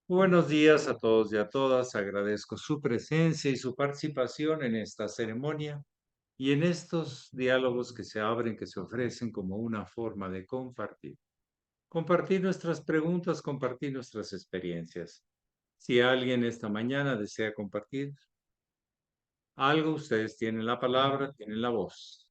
Buenos días a todos y a todas. Agradezco su presencia y su participación en esta ceremonia y en estos diálogos que se abren, que se ofrecen como una forma de compartir. Compartir nuestras preguntas, compartir nuestras experiencias. Si alguien esta mañana desea compartir algo, ustedes tienen la palabra, tienen la voz.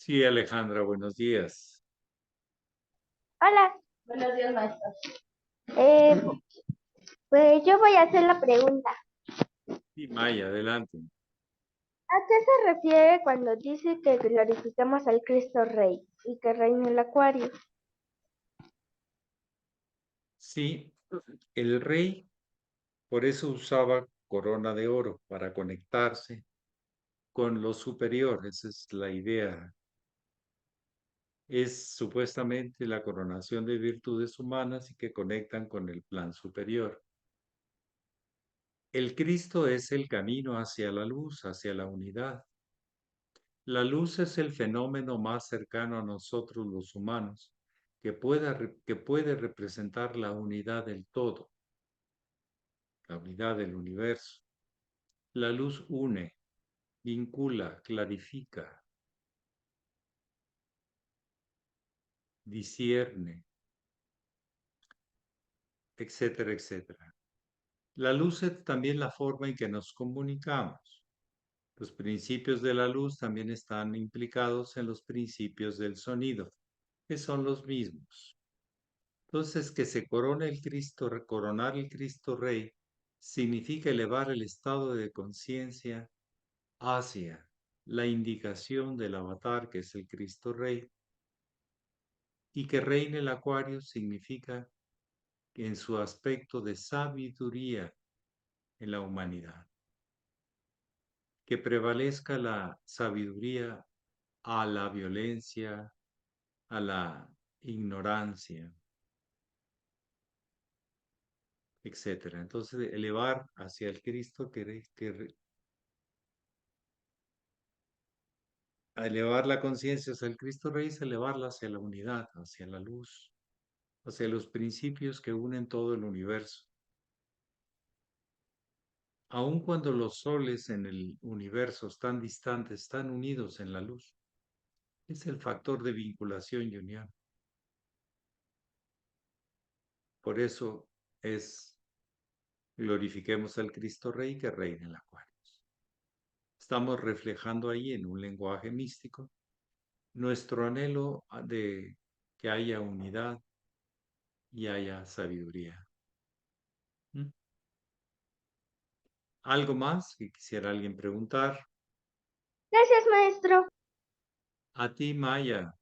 Sí, Alejandra, buenos días. Hola, buenos días, maestro. Eh, pues yo voy a hacer la pregunta. Y Maya, adelante. ¿A qué se refiere cuando dice que glorificamos al Cristo Rey y que reina el acuario? Sí, el rey por eso usaba corona de oro para conectarse con lo superior. Esa es la idea. Es supuestamente la coronación de virtudes humanas y que conectan con el plan superior. El Cristo es el camino hacia la luz, hacia la unidad. La luz es el fenómeno más cercano a nosotros los humanos, que puede representar la unidad del todo, la unidad del universo. La luz une, vincula, clarifica, discierne, etcétera, etcétera. La luz es también la forma en que nos comunicamos. Los principios de la luz también están implicados en los principios del sonido, que son los mismos. Entonces, que se corone el Cristo, coronar el Cristo Rey, significa elevar el estado de conciencia hacia la indicación del avatar, que es el Cristo Rey, y que reine el Acuario significa que en su aspecto de sabiduría en la humanidad, que prevalezca la sabiduría a la violencia, a la ignorancia, etcétera. Entonces, elevar hacia el Cristo, a elevar la conciencia hacia el Cristo Rey es elevarla hacia la unidad, hacia la luz, hacia los principios que unen todo el universo. Aun cuando los soles en el universo están distantes, están unidos en la luz. Es el factor de vinculación y unión. Por eso es glorifiquemos al Cristo Rey que reina en Acuarios. Estamos reflejando ahí en un lenguaje místico nuestro anhelo de que haya unidad y haya sabiduría. ¿Mm? ¿Algo más que quisiera alguien preguntar? Gracias, maestro. A ti, Maya.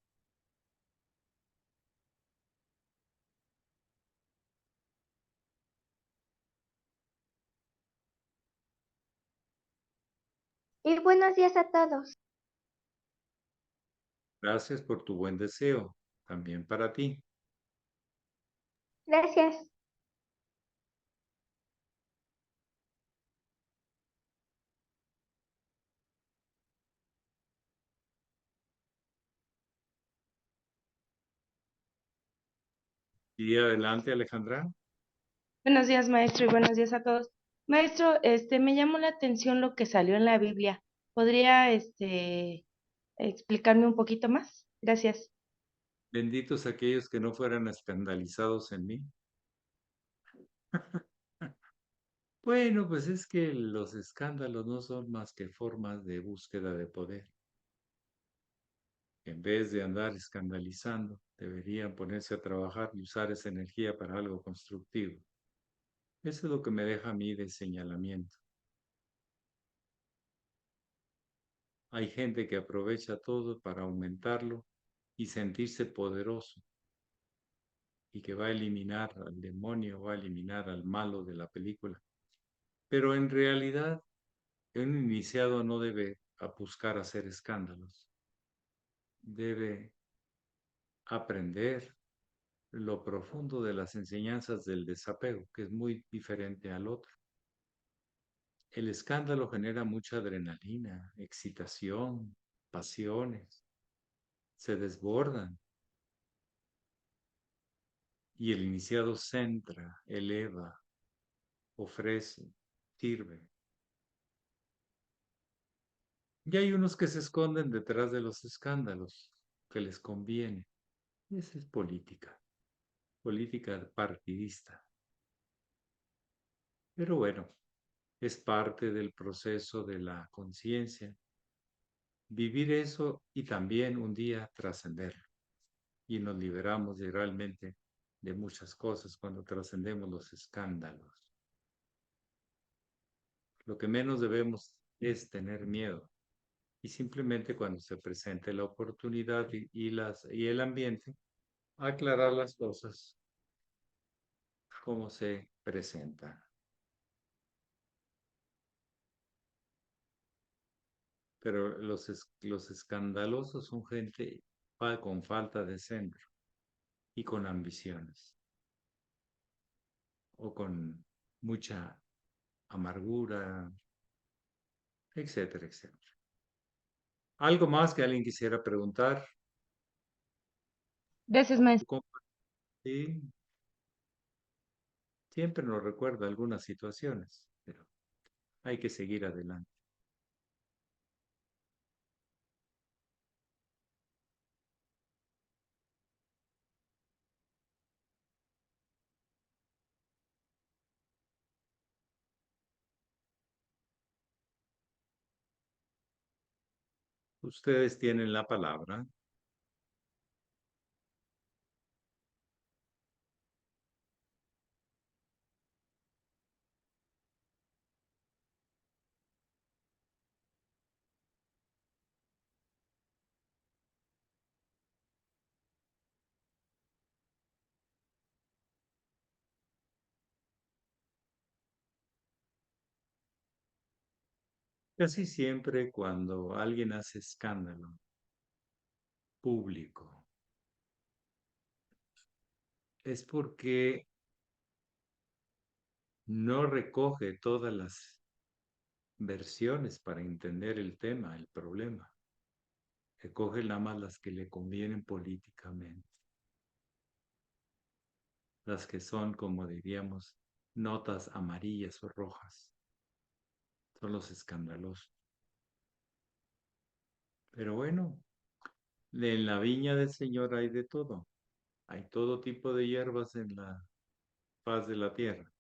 Y buenos días a todos. Gracias por tu buen deseo. También para ti. Gracias. Y adelante, Alejandra. Buenos días, maestro, y buenos días a todos. Maestro, me llamó la atención lo que salió en la Biblia. ¿Podría, explicarme un poquito más? Gracias. Benditos aquellos que no fueran escandalizados en mí. Bueno, pues es que los escándalos no son más que formas de búsqueda de poder. En vez de andar escandalizando, deberían ponerse a trabajar y usar esa energía para algo constructivo. Eso es lo que me deja a mí de señalamiento. Hay gente que aprovecha todo para aumentarlo y sentirse poderoso y que va a eliminar al demonio, va a eliminar al malo de la película. Pero en realidad, un iniciado no debe a buscar hacer escándalos. Debe aprender lo profundo de las enseñanzas del desapego, que es muy diferente al otro. El escándalo genera mucha adrenalina, excitación, pasiones, se desbordan y el iniciado centra, eleva, ofrece, sirve. Y hay unos que se esconden detrás de los escándalos, que les conviene. Esa es política partidista. Pero bueno, es parte del proceso de la conciencia. Vivir eso y también un día trascenderlo. Y nos liberamos realmente de muchas cosas cuando trascendemos los escándalos. Lo que menos debemos es tener miedo. Y simplemente cuando se presente la oportunidad y el ambiente, aclarar las cosas como se presentan. Pero los escandalosos son gente con falta de centro y con ambiciones o con mucha amargura, etcétera, etcétera. ¿Algo más que alguien quisiera preguntar? Gracias, maestro. Sí, siempre nos recuerda algunas situaciones, pero hay que seguir adelante. Ustedes tienen la palabra. Casi siempre cuando alguien hace escándalo público, es porque no recoge todas las versiones para entender el tema, el problema. Recoge nada más las que le convienen políticamente, las que son, como diríamos, notas amarillas o rojas. Son los escandalosos. Pero bueno, en la viña del Señor hay de todo. Hay todo tipo de hierbas en la faz de la tierra.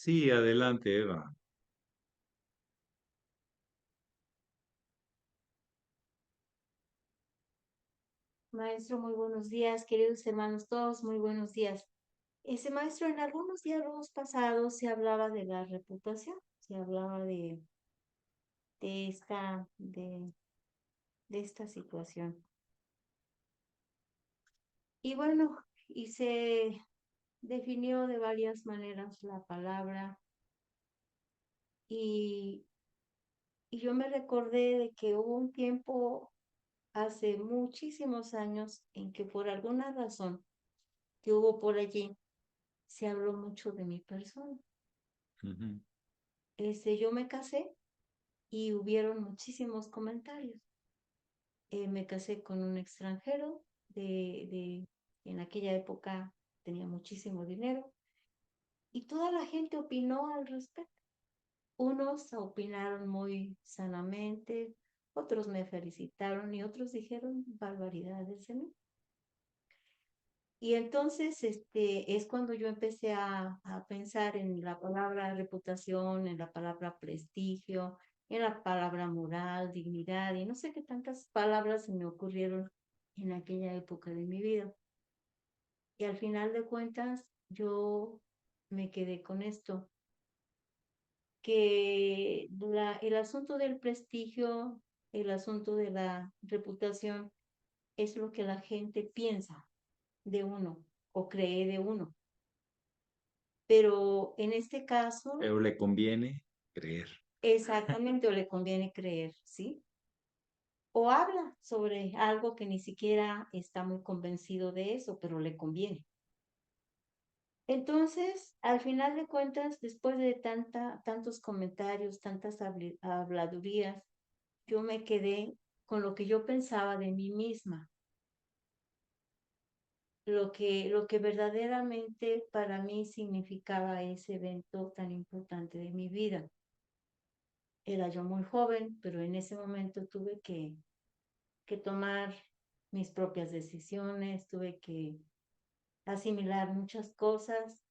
Sí, adelante, Eva. Maestro, muy buenos días, queridos hermanos todos, muy buenos días. Ese maestro, en algunos diálogos pasados se hablaba de la reputación, se hablaba de esta, de, de esta situación. Y bueno, y se definió de varias maneras la palabra y, y yo me recordé de que hubo un tiempo hace muchísimos años en que por alguna razón que hubo por allí, se habló mucho de mi persona. Ujú. Yo me casé y hubieron muchísimos comentarios. Me casé con un extranjero en aquella época tenía muchísimo dinero y toda la gente opinó al respecto. Unos opinaron muy sanamente, otros me felicitaron y otros dijeron barbaridades de mí. Y entonces es cuando yo empecé a pensar en la palabra reputación, en la palabra prestigio, en la palabra moral, dignidad y no sé qué tantas palabras se me ocurrieron en aquella época de mi vida. Y al final de cuentas yo me quedé con esto. que el asunto del prestigio, el asunto de la reputación, es lo que la gente piensa de uno o cree de uno. Pero en este caso, Pero le conviene creer. exactamente, o le conviene creer, ¿sí? O habla sobre algo que ni siquiera está muy convencido de eso, pero le conviene. Entonces, al final de cuentas, después de tantos comentarios, tantas habladurías, yo me quedé con lo que yo pensaba de mí misma, lo que verdaderamente para mí significaba ese evento tan importante de mi vida. Era yo muy joven, pero en ese momento tuve que tomar mis propias decisiones, tuve que asimilar muchas cosas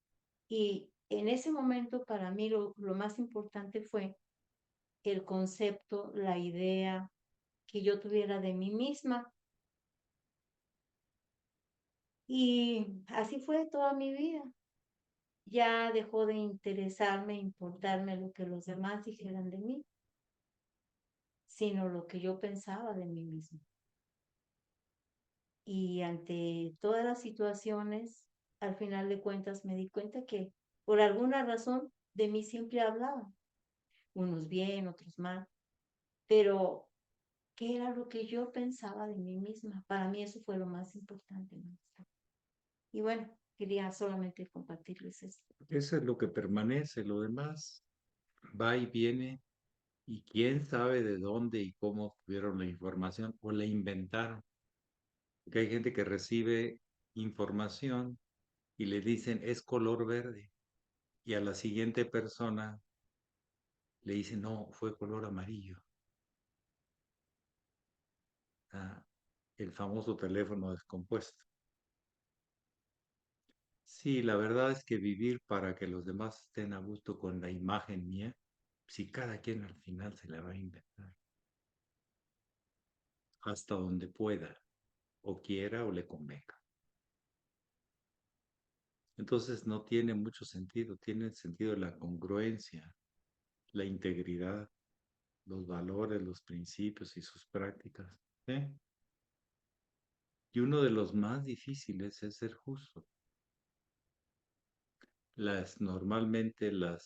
y en ese momento para mí lo más importante fue el concepto, la idea que yo tuviera de mí misma. Y así fue toda mi vida. Ya dejó de interesarme, importarme lo que los demás dijeran de mí, sino lo que yo pensaba de mí misma. Y ante todas las situaciones, al final de cuentas me di cuenta que por alguna razón de mí siempre hablaban, unos bien, otros mal, pero ¿qué era lo que yo pensaba de mí misma? Para mí eso fue lo más importante, maestra. Y bueno, quería solamente compartirles esto. Eso es lo que permanece, lo demás va y viene y quién sabe de dónde y cómo tuvieron la información o la inventaron. Porque hay gente que recibe información y le dicen es color verde y a la siguiente persona le dicen no, fue color amarillo. Ah, el famoso teléfono descompuesto. Sí, la verdad es que vivir para que los demás estén a gusto con la imagen mía, si cada quien al final se la va a inventar. Hasta donde pueda, o quiera o le convenga. Entonces no tiene mucho sentido, tiene el sentido de la congruencia, la integridad, los valores, los principios y sus prácticas. ¿Sí? Y uno de los más difíciles es ser justo. Normalmente la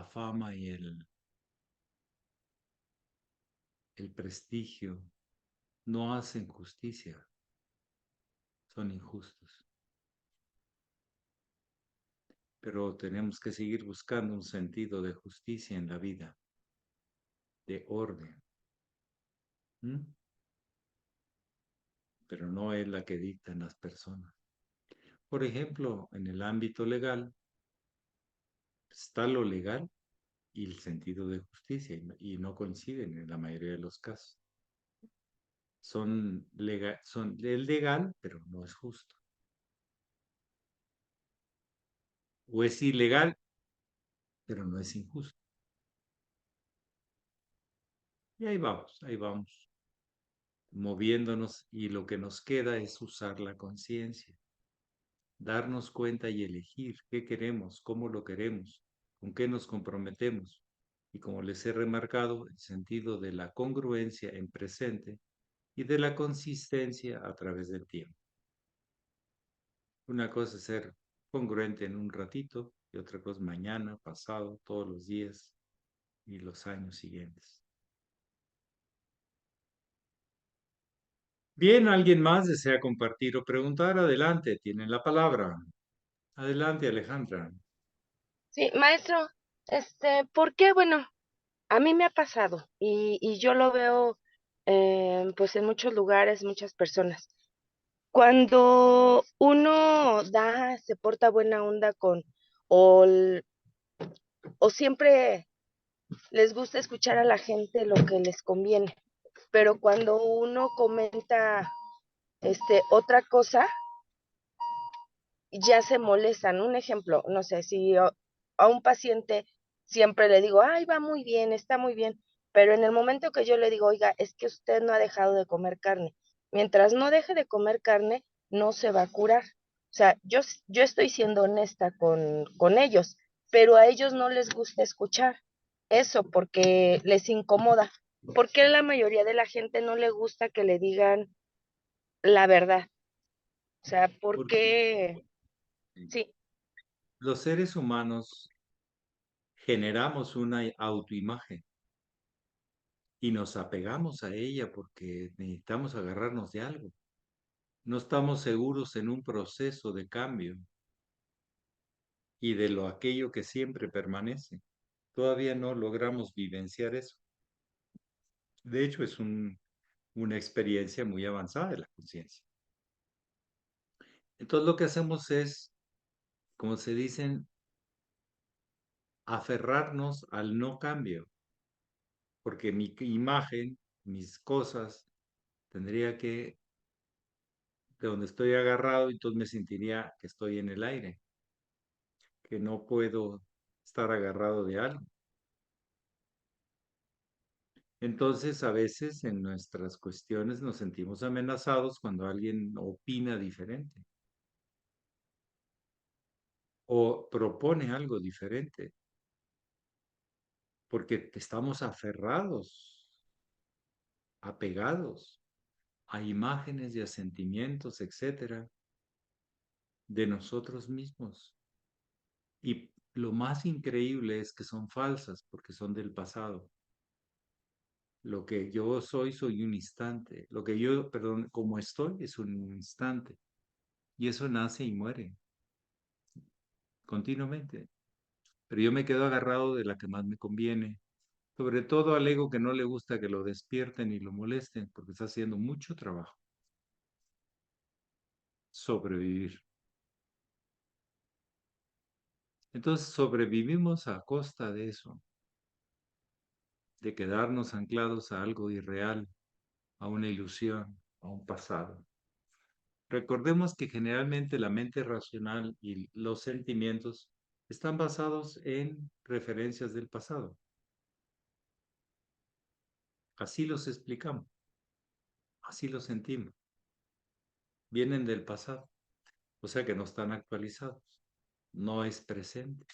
fama y el prestigio no hacen justicia, son injustos. Pero tenemos que seguir buscando un sentido de justicia en la vida, de orden. ¿Mm? Pero no es la que dictan las personas. Por ejemplo, en el ámbito legal está lo legal y el sentido de justicia y no coinciden en la mayoría de los casos. Es legal, pero no es justo. O es ilegal, pero no es injusto. Y ahí vamos, moviéndonos y lo que nos queda es usar la conciencia, darnos cuenta y elegir qué queremos, cómo lo queremos, con qué nos comprometemos. Y como les he remarcado, el sentido de la congruencia en presente y de la consistencia a través del tiempo. Una cosa es ser congruente en un ratito y otra cosa mañana, pasado, todos los días y los años siguientes. Bien, ¿alguien más desea compartir o preguntar? Adelante, tienen la palabra. Adelante, Alejandra. Sí, maestro, ¿por qué? Bueno, a mí me ha pasado y yo lo veo pues en muchos lugares, muchas personas. Cuando uno se porta buena onda o, o siempre les gusta escuchar a la gente lo que les conviene, pero cuando uno comenta otra cosa, ya se molestan. Un ejemplo, no sé, si a un paciente siempre le digo, ay, va muy bien, está muy bien, pero en el momento que yo le digo, oiga, es que usted no ha dejado de comer carne, mientras no deje de comer carne, no se va a curar. O sea, yo estoy siendo honesta con ellos, pero a ellos no les gusta escuchar eso porque les incomoda. ¿Por qué a la mayoría de la gente no le gusta que le digan la verdad? O sea, ¿por Porque qué? Sí, los seres humanos generamos una autoimagen y nos apegamos a ella porque necesitamos agarrarnos de algo. No estamos seguros en un proceso de cambio y de lo aquello que siempre permanece. Todavía no logramos vivenciar eso. De hecho, es una experiencia muy avanzada de la conciencia. Entonces lo que hacemos es, como se dicen, aferrarnos al no cambio, porque mi imagen, mis cosas, tendría que, de donde estoy agarrado, entonces me sentiría que estoy en el aire, que no puedo estar agarrado de algo. Entonces, a veces en nuestras cuestiones nos sentimos amenazados cuando alguien opina diferente o propone algo diferente, porque estamos aferrados, apegados a imágenes y a sentimientos, etcétera, de nosotros mismos. Y lo más increíble es que son falsas porque son del pasado. Lo que yo soy un instante. Lo que yo, perdón, como estoy es un instante. Y eso nace y muere continuamente. Pero yo me quedo agarrado de la que más me conviene. Sobre todo al ego que no le gusta que lo despierten y lo molesten porque está haciendo mucho trabajo. Sobrevivir. Entonces sobrevivimos a costa de eso, de quedarnos anclados a algo irreal, a una ilusión, a un pasado. Recordemos que generalmente la mente racional y los sentimientos están basados en referencias del pasado. Así los explicamos, así los sentimos. Vienen del pasado, o sea que no están actualizados, no es presente.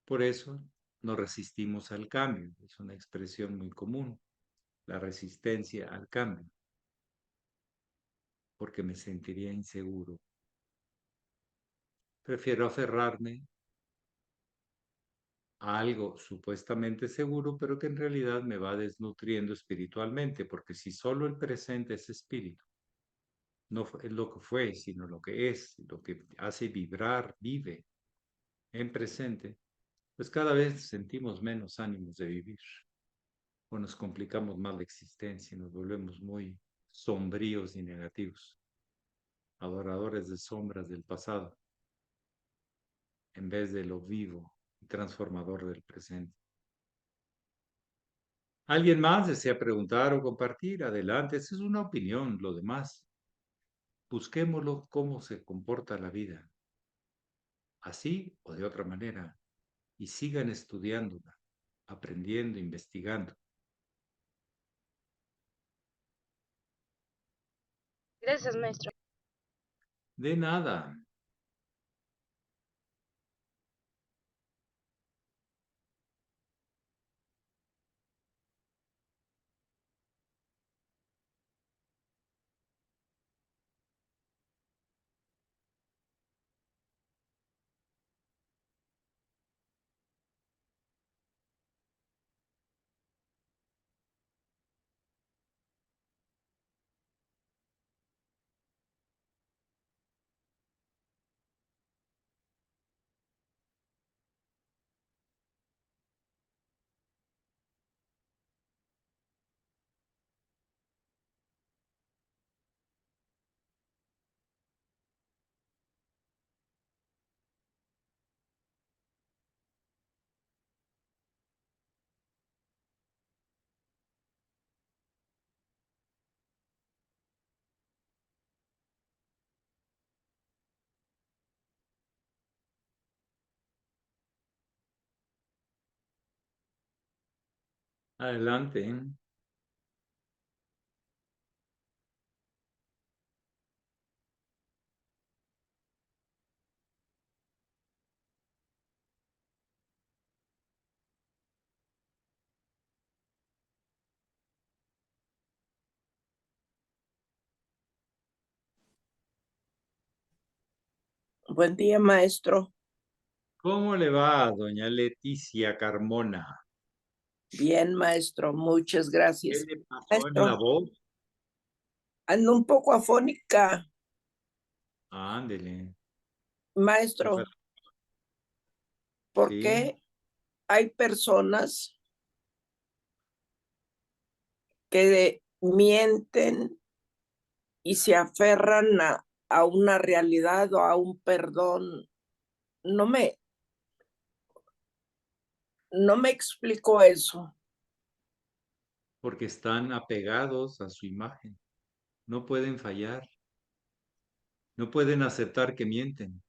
Por eso nos resistimos al cambio, es una expresión muy común, la resistencia al cambio, porque me sentiría inseguro. Prefiero aferrarme a algo supuestamente seguro, pero que en realidad me va desnutriendo espiritualmente, porque si solo el presente es espíritu, no es lo que fue, sino lo que es, lo que hace vibrar, vive en presente, pues cada vez sentimos menos ánimos de vivir, o nos complicamos más la existencia, nos volvemos muy sombríos y negativos, adoradores de sombras del pasado, en vez de lo vivo y transformador del presente. ¿Alguien más desea preguntar o compartir? Adelante, esa es una opinión, lo demás. Busquémoslo cómo se comporta la vida, así o de otra manera, y sigan estudiándola, aprendiendo, investigando. gracias, maestro. De nada. Adelante. Buen día, maestro. ¿Cómo le va, doña Leticia Carmona? Bien, maestro, muchas gracias. ¿Qué le pasó Maestro, en la voz? ando un poco afónica, Ándele. maestro. Ojalá. ¿Por Sí. qué hay personas que mienten y se aferran a una realidad o a un perdón? No me explico eso. Porque están apegados a su imagen. No pueden fallar. No pueden aceptar que mienten.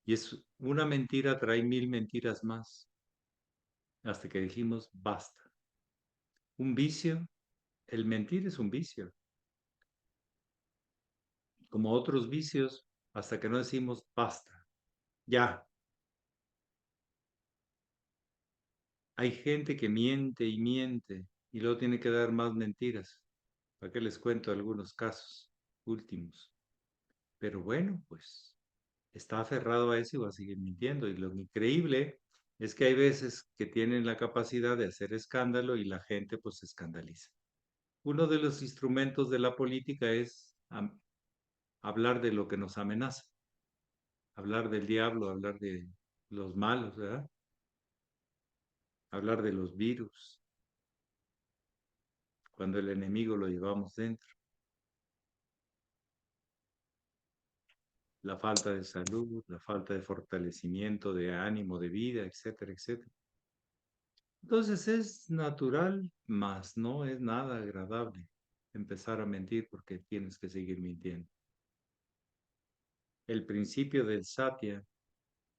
Y es una mentira trae 1000 mentiras más. Hasta que dijimos, basta. Un vicio, el mentir es un vicio. Como otros vicios, hasta que no decimos, basta. Ya. Hay gente que miente y luego tiene que dar más mentiras. ¿Para qué les cuento algunos casos últimos? Pero bueno, pues está aferrado a eso y va a seguir mintiendo. Y lo increíble es que hay veces que tienen la capacidad de hacer escándalo y la gente pues se escandaliza. Uno de los instrumentos de la política es hablar de lo que nos amenaza, hablar del diablo, hablar de los malos, ¿verdad? Hablar de los virus, cuando el enemigo lo llevamos dentro. La falta de salud, la falta de fortalecimiento, de ánimo, de vida, etcétera, etcétera. Entonces es natural, mas no es nada agradable empezar a mentir porque tienes que seguir mintiendo. El principio del satya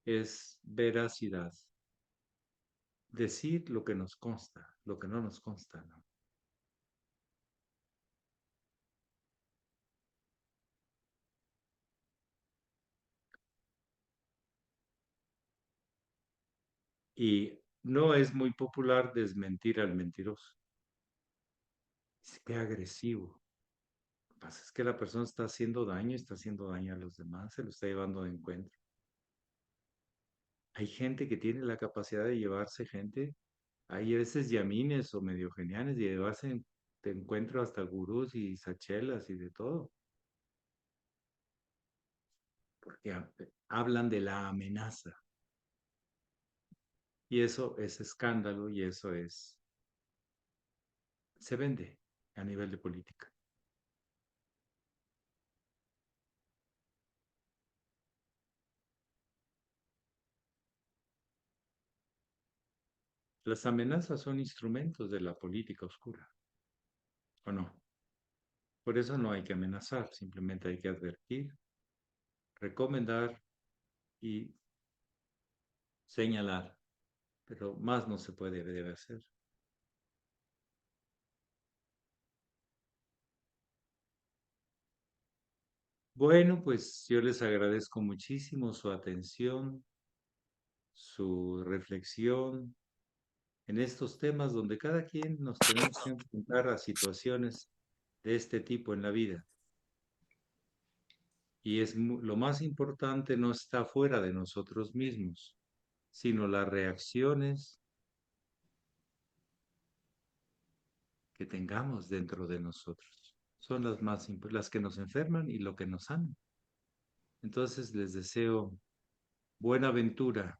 es veracidad. Decir lo que nos consta, lo que no nos consta, ¿no? Y no es muy popular desmentir al mentiroso. Qué agresivo. Lo que pasa es que la persona está haciendo daño a los demás, se lo está llevando de encuentro. Hay gente que tiene la capacidad de llevarse gente, hay a veces yamines o medio geniales y llevarse de encuentro hasta gurús y sachelas y de todo. Porque hablan de la amenaza. Y eso es escándalo y eso se vende a nivel de política. Las amenazas son instrumentos de la política oscura, ¿o no? Por eso no hay que amenazar, simplemente hay que advertir, recomendar y señalar, pero más no se debe hacer. Bueno, pues yo les agradezco muchísimo su atención, su reflexión en estos temas donde cada quien nos tenemos que enfrentar a situaciones de este tipo en la vida. Y lo más importante no está fuera de nosotros mismos, sino las reacciones que tengamos dentro de nosotros. Son las que nos enferman y lo que nos sanan. Entonces les deseo buena aventura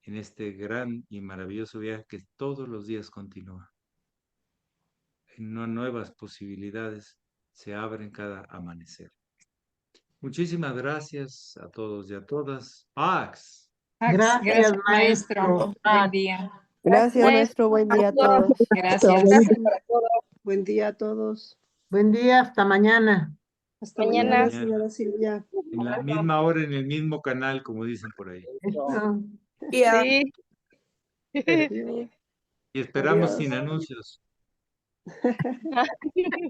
en este gran y maravilloso viaje que todos los días continúa. En nuevas posibilidades se abren cada amanecer. Muchísimas gracias a todos y a todas. Pax. Gracias, maestro. Buen día. Gracias, maestro. Buen día a todos. Gracias. Buen día a todos. Buen día, hasta mañana. Hasta Mañana. mañana, señora Silvia. En la misma hora, en el mismo canal, como dicen por ahí. Ya. Sí. Y esperamos Adiós. sin anuncios.